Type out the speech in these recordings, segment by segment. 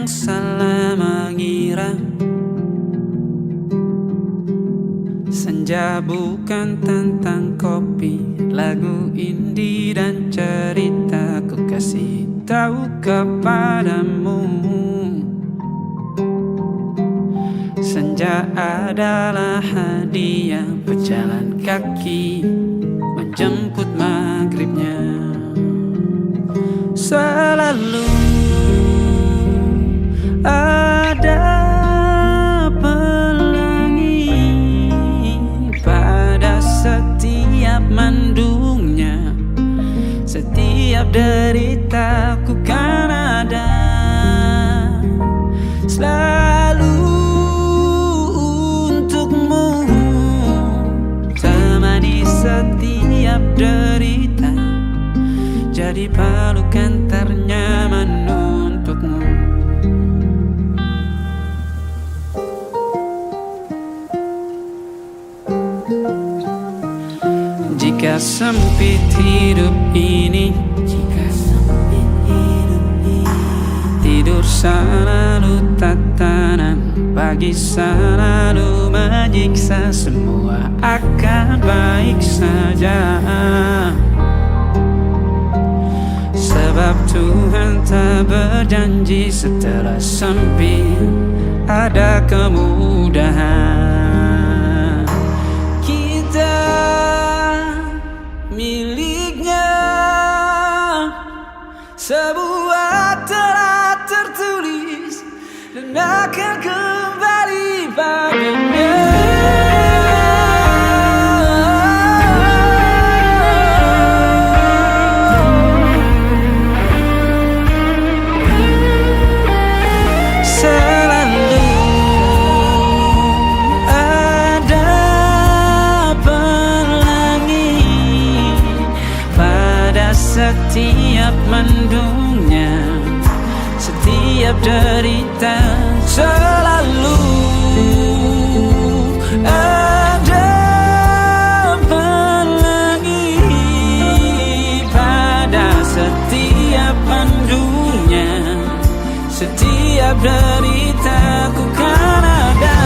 salah mengira senja bukan tentang kopi, lagu indie dan cerita ku kasih tahu kepadamu. Senja adalah hadiah berjalan kaki menjemput maghribnya. Selalu ada pelangi pada setiap mendungnya. Setiap deritaku kan ada selalu untukmu, temani setiap derita, jadi pelukan ternyaman untukmu. Jika sempit hidup ini, tidur selalu tatanan, pagi selalu menyiksa, semua akan baik saja. Sebab Tuhan tak berjanji setelah sempit ada kemudahan. Kita miliknya, sebuah telah tertulis dan akan kembali padanya. Setiap mendungnya, setiap derita, selalu ada pelangi pada setiap mendungnya. Setiap derita ku kan ada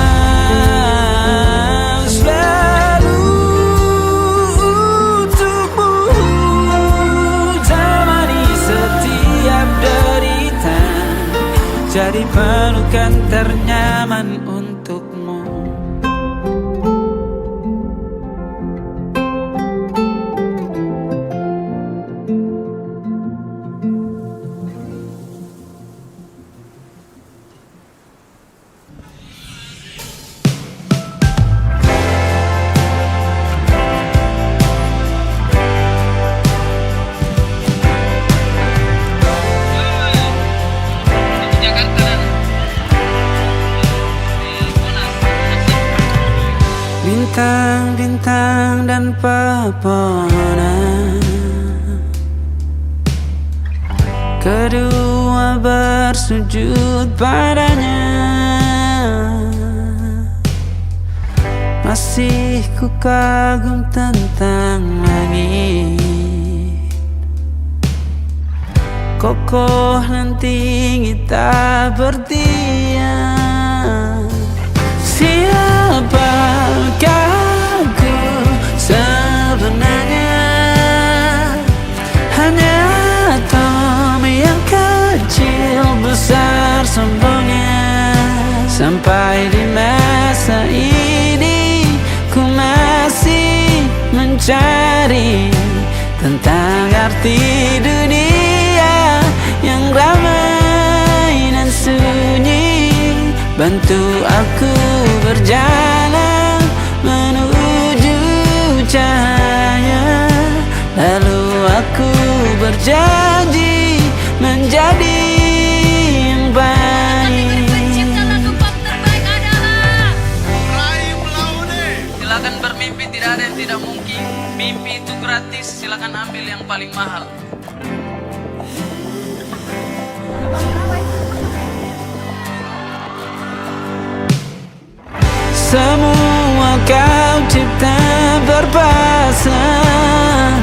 jadi pelukan ternyaman untukmu. Bintang-bintang dan pepohonan, kedua bersujud padanya. Masih ku kagum tentang langit, kokoh dan tinggi tak bertiang. Siapakah aku sebenarnya? Hanya atom yang kecil besar sombongnya. Sampai di masa ini ku masih mencari tentang arti dunia yang ramai dan sunyi. Bantu aku berjalan menuju cahaya, lalu aku berjanji menjadi yang baik. Pencipta lagu pop terbaik adalah Rahim Laude. Silakan bermimpi, tidak ada yang tidak mungkin. Mimpi itu gratis, silakan ambil yang paling mahal. Semua kau cipta berpasang,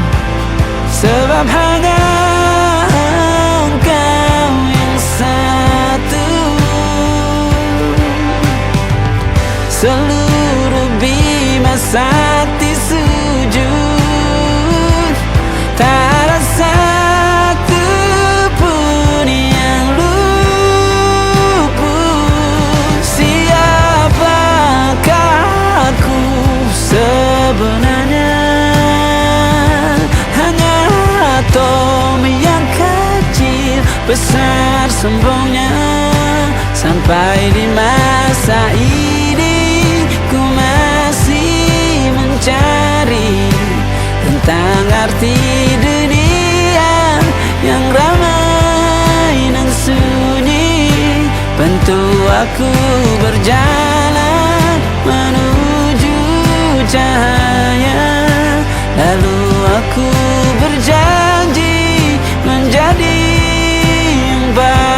sebab hanya engkau yang satu. seluruh bima sakti sujud. Tak ada satu pun yang luput. Siapakah aku sebenarnya? Hanya atom yang kecil, besar sombongnya. Sampai di masa ini ku masih mencari tentang arti dunia yang ramai dan sunyi. Bantu aku berjalan menuju cahaya, lalu aku berjanji menjadi yang baik.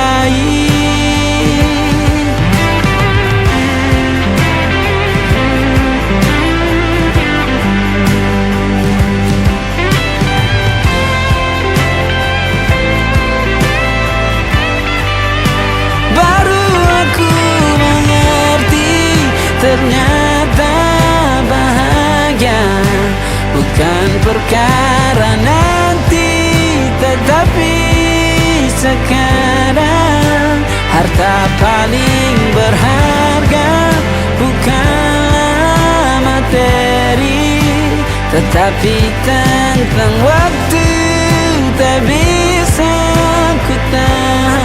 Ternyata bahagia bukan perkara nanti, tetapi sekarang. Harta paling berharga bukanlah materi, tetapi tentang waktu tak bisa ku tahan.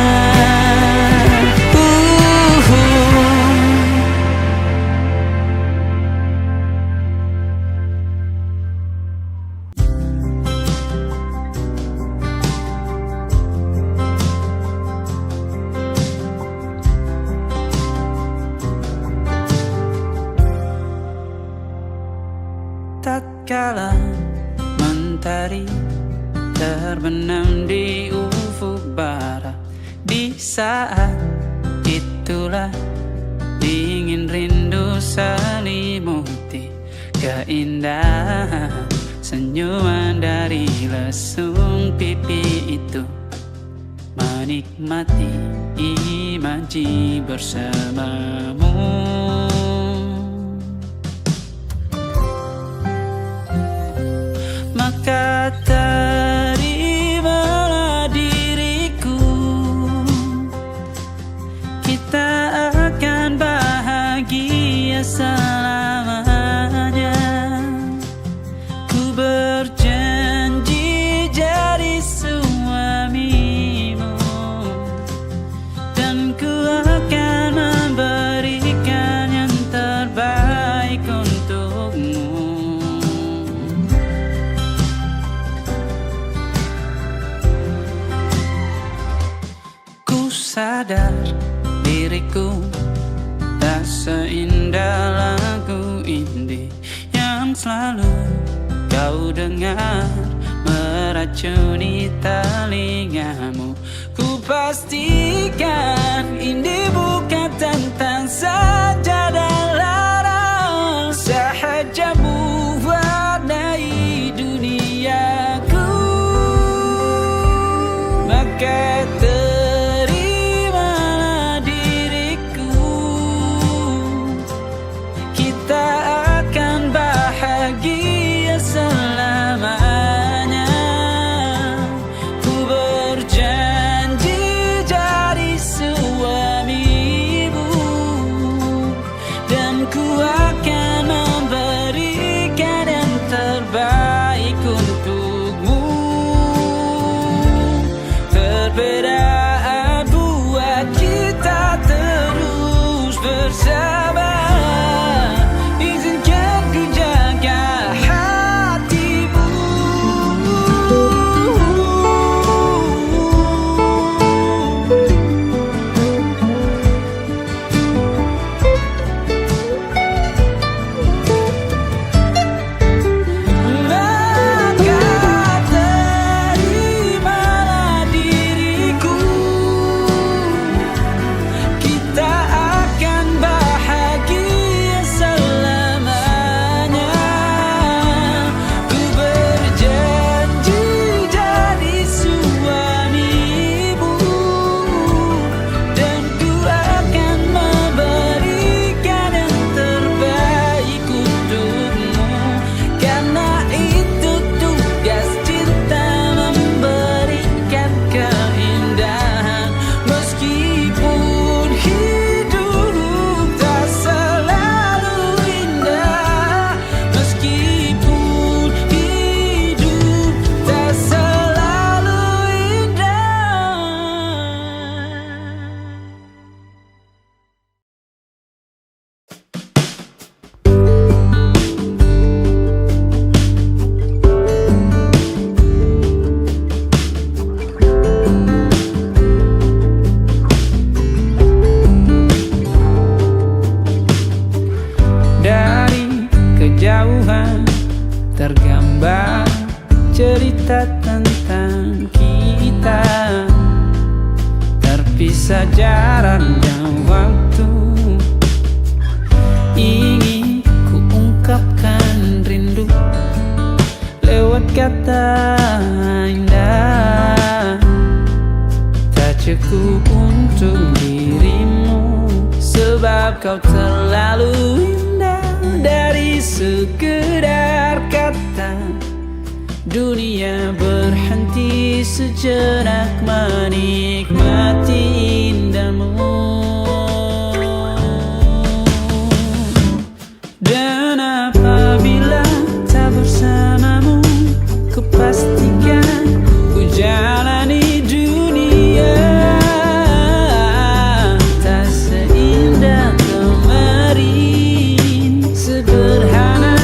Tatkala mentari terbenam di ufuk barat, di saat itulah dingin rindu selimuti keindahan senyuman dari lesung pipi itu. Menikmati imaji bersamamu. Maka terimalah diriku, kita akan bahagia selamanya. Ku berjanji jadi suamimu, dan ku akan memberikan yang terbaik untukmu. Sadar diriku tak seindah lagu indie yang selalu kau dengar meracuni telingamu. Ku pastikan indie bukan tentang saja dan larang, sahaja mewarnai duniaku. Maka selamanya. Ku berjanji jadi cerita tentang kita, terpisah jarak dan waktu. Ingin ku ungkapkan rindu lewat kata indah, tak cukup untuk dirimu, sebab kau terlalu indah. Dari sekedar kata, dunia berhenti sejenak menikmati indahmu. Dan apabila tak bersamamu, kupastikan ku jalani dunia tak seindah kemarin. Sederhana,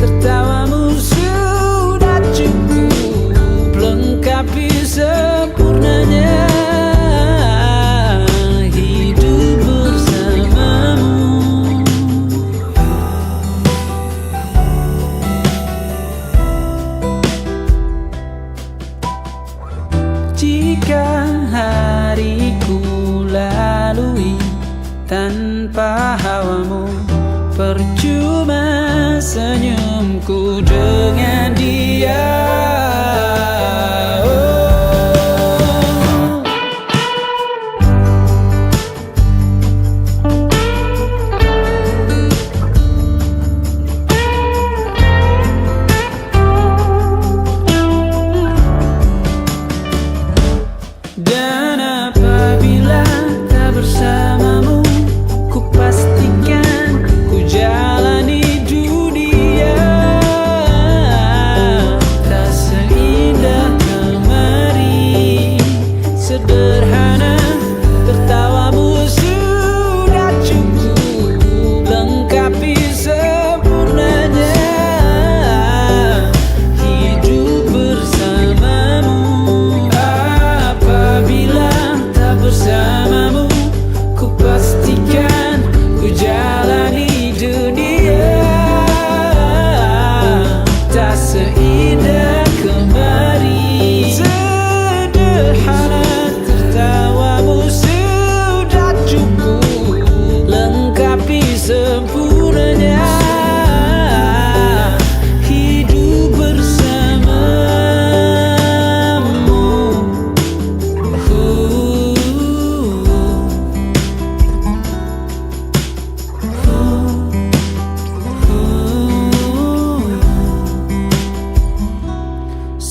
tertawamu sudah cukup lengkapi sempurnanya hidup bersamamu. Jika hariku lalui tanpa hawamu, percuma senyumku dengan dia. Dan apabila tak bersamamu, kupastikan ku jalani dunia tak seindah kemarin. Sederhana, tertawamu sudah cukup lengkapi sempurnanya hidup bersamamu. Apabila tak bersamamu, kupastikan ku jalani dunia tak seindah kemarin. Sederhana, tertawamu sudah cukup lengkapi sempurnanya hidup bersamamu.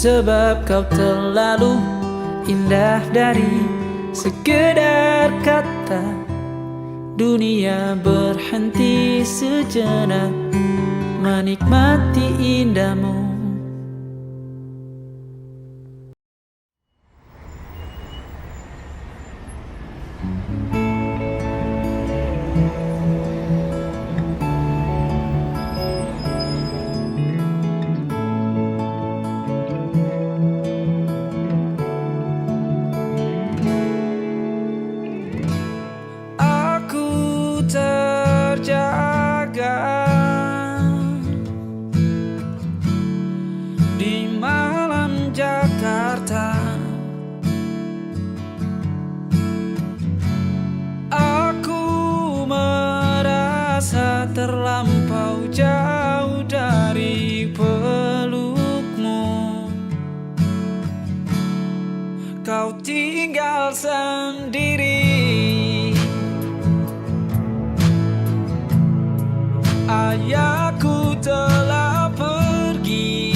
Sebab kau terlalu indah dari sekedar kata, dunia berhenti sejenak menikmati indahmu. Aku terjaga di malam Jakarta. Aku merasa terlampau jauh dari pelukmu. Kau tinggal sendiri, ayahku telah pergi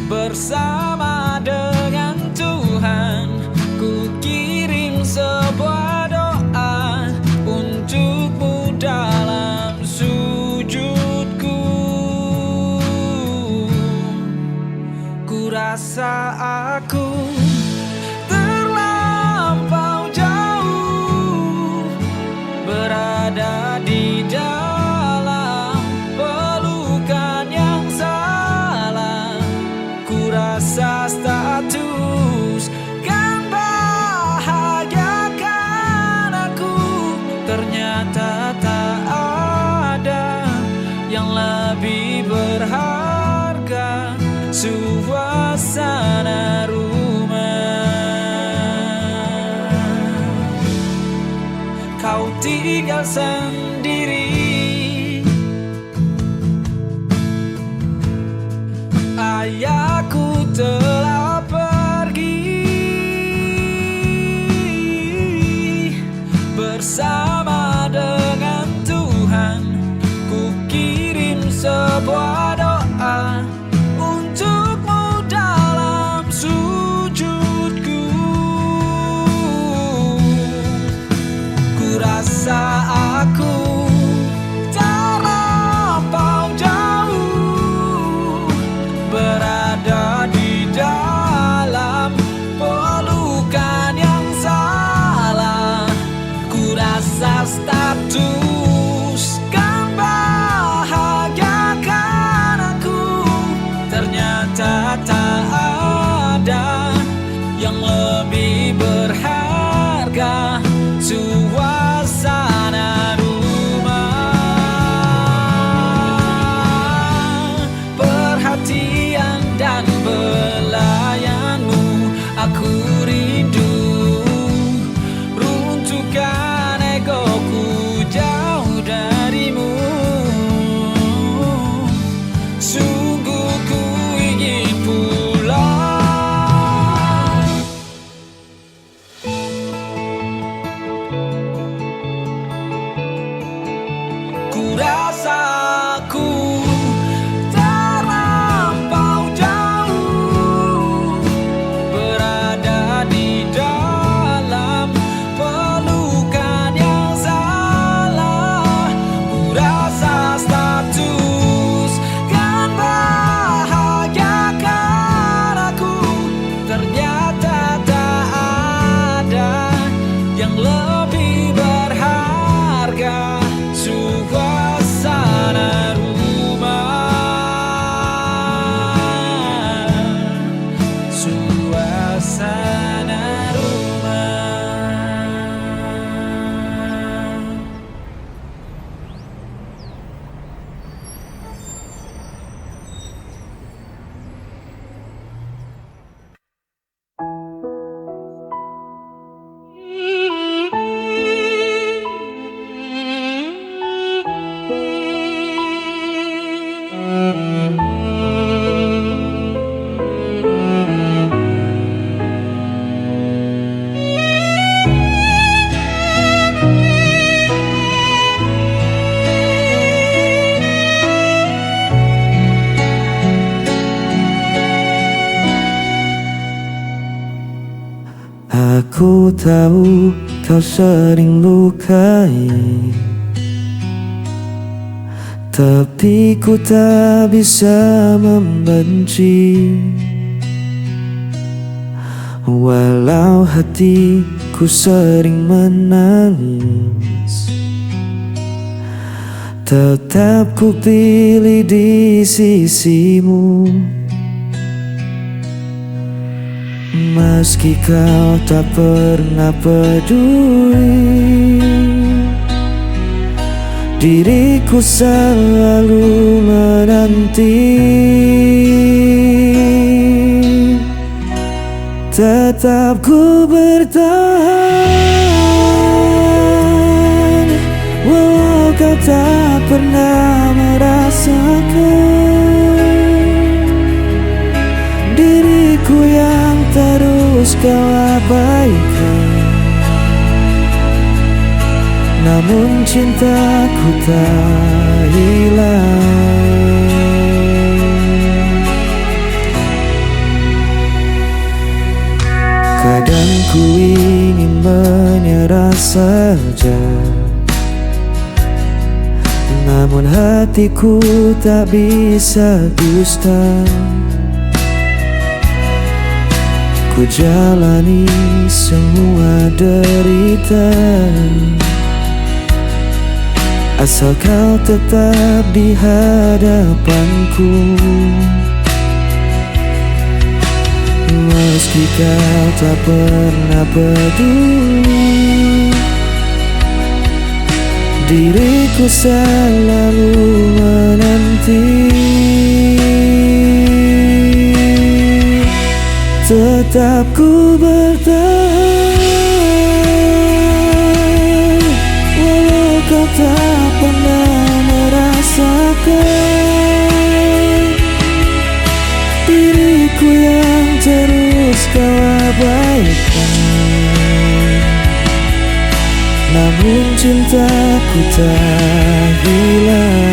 bersama dengan Tuhan. Ku kirim sebuah doa untukmu dalam sujudku. Ku rasa aku terlampau jauh berada di dalam pelukan yang salah. Ku rasa status kan bahagiakan aku, ternyata tak ada yang lebih berharga kau tinggal sendiri. Ayahku telah pergi bersama dengan Tuhan. Ku kirim sebuah doa untukmu dalam sujudku. Ku rasa aku terlampau jauh berada di dalam pelukan yang salah. Ku rasa status kan bahagiakan aku, ternyata tak ada yang lebih berharga. Suasana rumah, perhatian dan belayanmu, aku rindu. Runtuhkan egoku jauh darimu. Sungguh ku ingin pulang. Ku rasa aku terlampau jauh berada di dalam pelukan yang salah. Ku rasa status kan bahagiakan aku, ternyata tak ada yang lebih berharga. Suasana rumah, suasana rumah. Aku tahu kau sering lukai, tapi ku tak bisa membenci. Walau hatiku sering menangis, tetap ku pilih di sisimu. Meski kau tak pernah peduli, diriku selalu menanti. Tetap ku bertahan, walau kau tak pernah merasakan. Diriku yang terus kau abaikan, namun cintaku tak hilang. Kadang ku ingin menyerah saja, namun hatiku tak bisa dusta. Ku jalani semua derita, asal kau tetap di hadapanku. Meski kau tak pernah peduli, diriku selalu menanti. Tetap ku bertahan, tak pernah merasakan diriku yang terus kau abaikan. Namun cintaku tak hilang.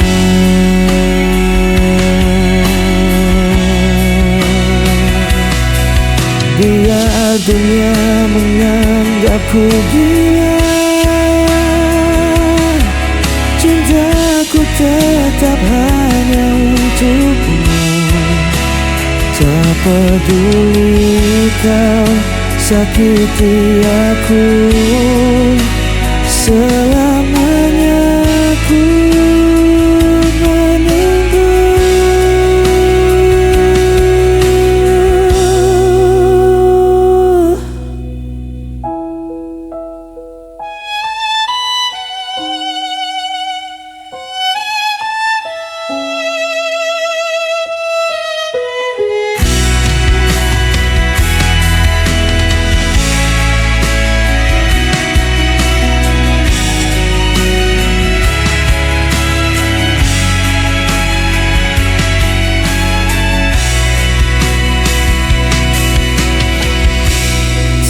Biar dunia menganggapku gila, cintaku tetap hanya untukmu. Tak peduli kau sakiti aku, selamanya aku menunggu.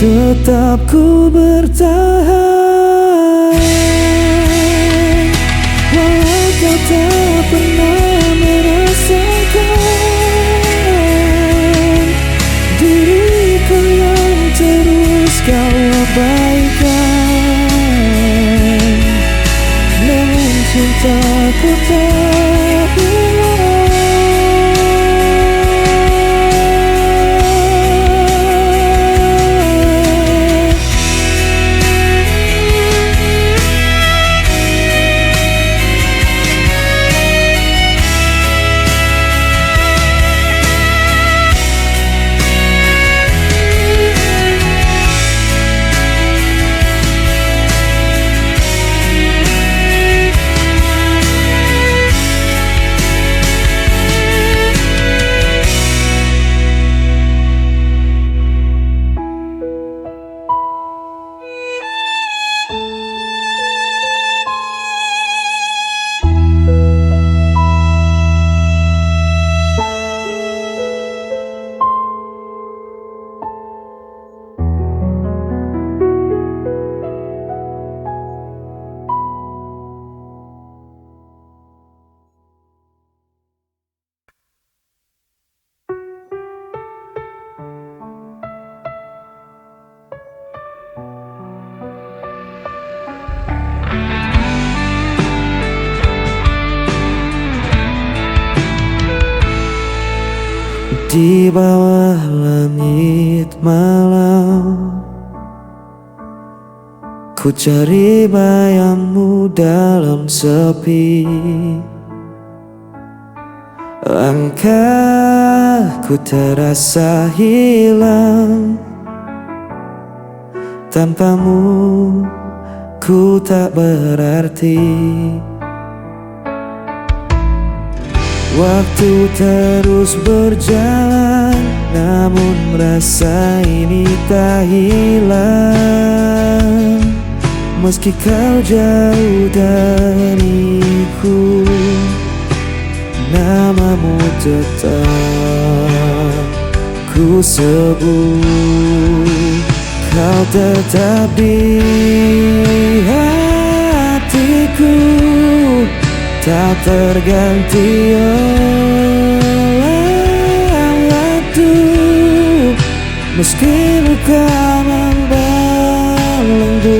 Tetap ku bertahan, walau kau tak pernah merasakan diriku yang terus kau abaikan. Namun cintaku tak hilang. Di bawah langit malam, ku cari bayangmu dalam sepi. Langkahku terasa hilang, tanpamu ku tak berarti. Waktu terus berjalan, namun rasa ini tak hilang. Meski kau jauh dariku, namamu tetap ku sebut. Kau tetap di hatiku, tak terganti oleh waktu. Meski luka membelenggu,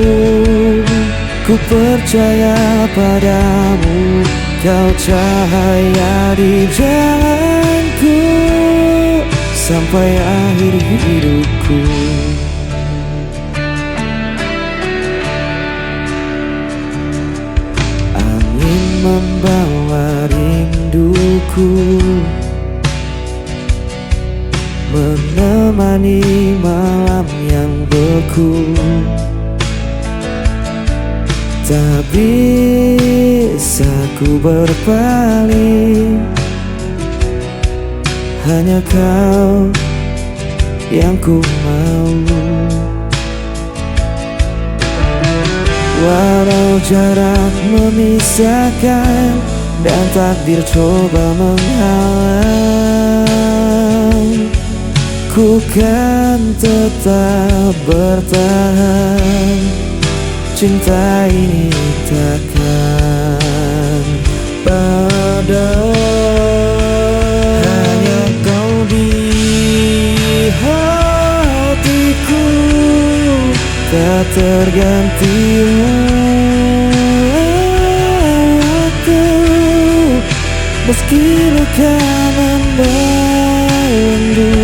ku percaya padamu. Kau cahaya di jalanku sampai akhir hidupku. Membawa rinduku, menemani malam yang beku. Tak bisa ku berpaling, hanya kau yang ku mau. Walau jarak memisahkan dan takdir coba menghalang, ku kan tetap bertahan. Cinta ini takkan padam. Hanya kau di hatiku, tak terganti waktu. Meski luka membelenggu,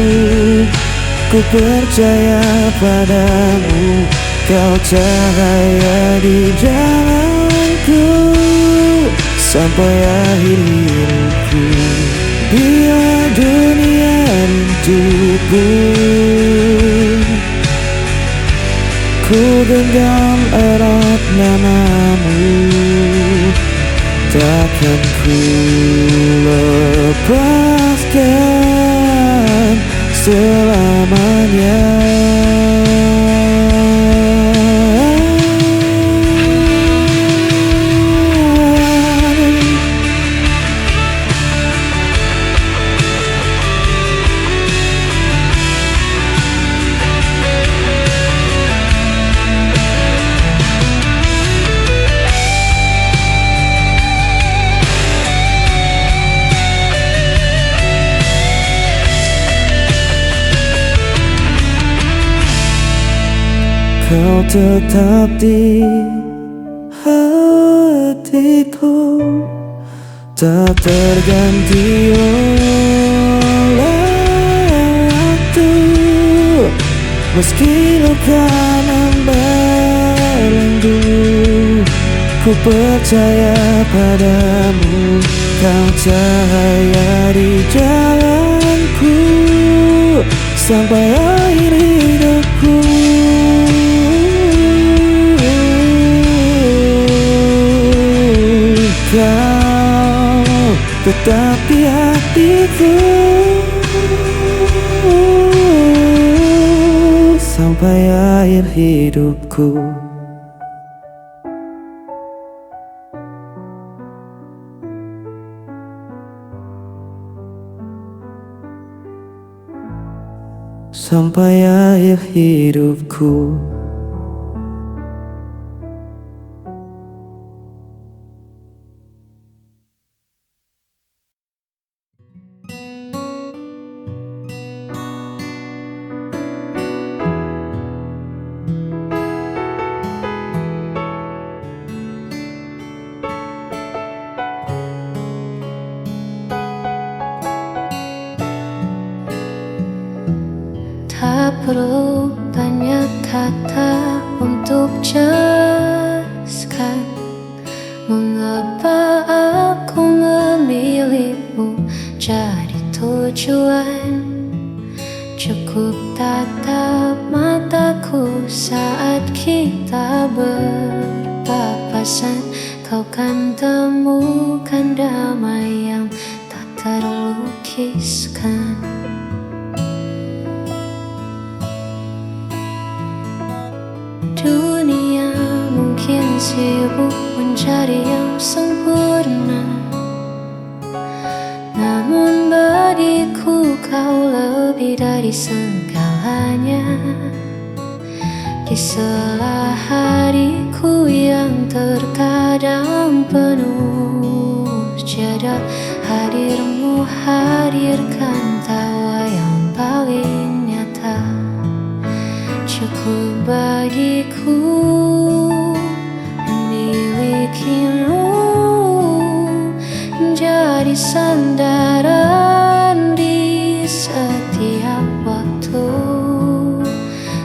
ku percaya padamu. Kau cahaya di jalanku sampai akhir hidupku. Bila dunia rinduku, ku genggam erat namamu. Takkan ku lepaskan selamanya. Kau tetap di hatiku, tak terganti oleh waktu. Meski luka membelenggu, ku percaya padamu. Kau cahaya di jalanku sampai akhir hidupku. Kau tetap di hatiku sampai akhir hidupku. Sampai akhir hidupku. Tak perlu banyak kata untuk jelaskan mengapa aku memilihmu jadi tujuan. Cukup tatap mataku saat kita berpapasan, kau kan temukan damai yang tak terlukiskan. Dunia mungkin sibuk mencari yang sempurna, namun bagiku kau lebih dari segalanya. Di sela hariku yang terkadang penuh jeda, hadirmu hadirkan tawa yang paling nyata. Cukup bagiku memilikimu menjadi sandaran di setiap waktu.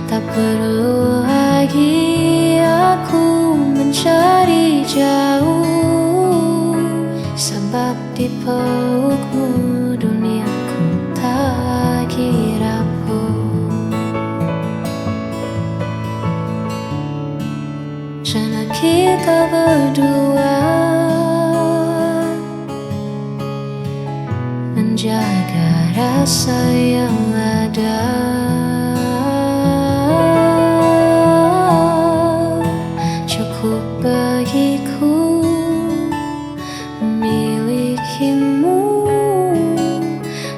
Tak perlu lagi aku mencari jauh, sebab di pelukmu duniaku tak kira rapuh. Rencana kita berdua menjaga rasa yang ada. Cukup bagiku memilikimu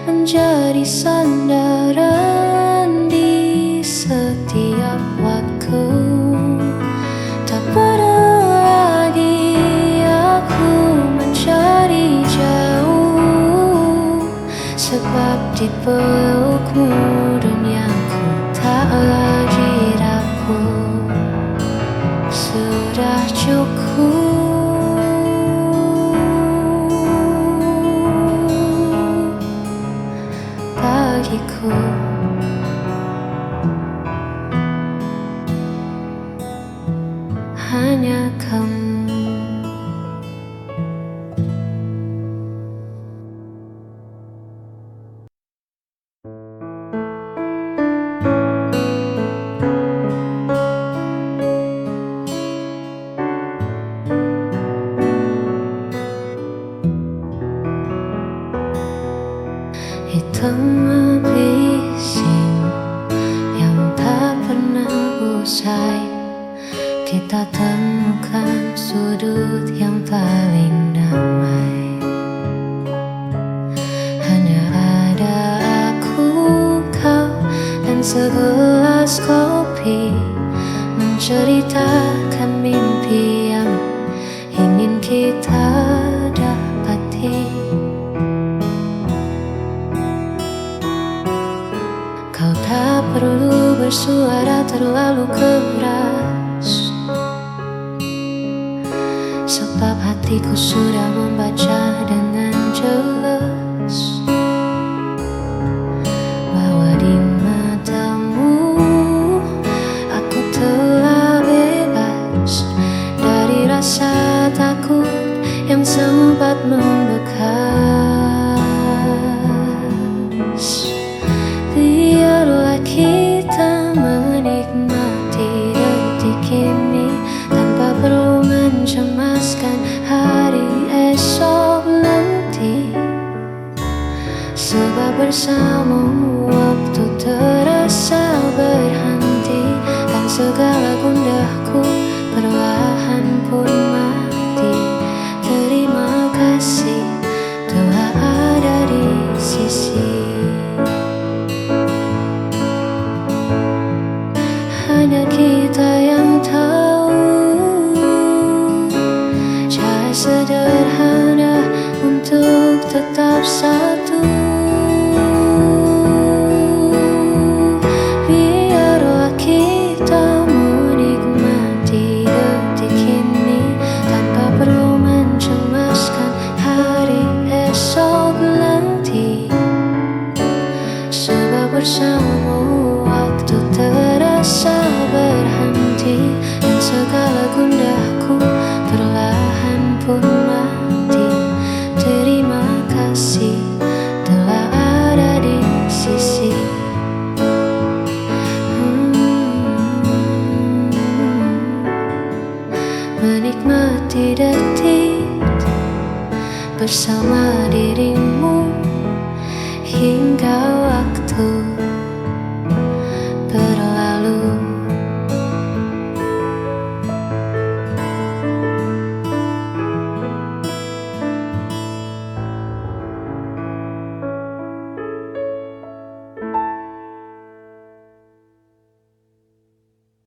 menjadi sandaran di setiap waktu. Tak perlu lagi aku mencari jauh, sebab di pelukmu duniaku tak lagi rapuh. Sudah cukup bagiku. Hanya kamu. Hitam bising yang tak pernah usai, kita temukan sudut yang paling damai. Hanya ada aku, kau, dan segelas kopi, menceritakan mimpi yang ingin kita dapati. Kau tak perlu bersuara terlalu keras, sebab hatiku sudah membaca dengan jelas bahwa di matamu aku telah bebas dari rasa takut yang sempat membekas. Biarlah kita menikmati detik ini tanpa perlu mencemaskan hari esok nanti, sebab bersamamu waktu terasa berhenti dan segala gundahku perlahan pun mati. Terima kasih telah ada di sisi. Hanya kita yang tahu cara sederhana untuk tetap satu. Biarlah kita menikmati detik ini tanpa perlu mencemaskan hari esok nanti, sebab bersamamu waktu terasa berhenti dan segala gundahku perlahan pun mati. Terima kasih telah ada di sisi. Menikmati detik bersama dirimu hingga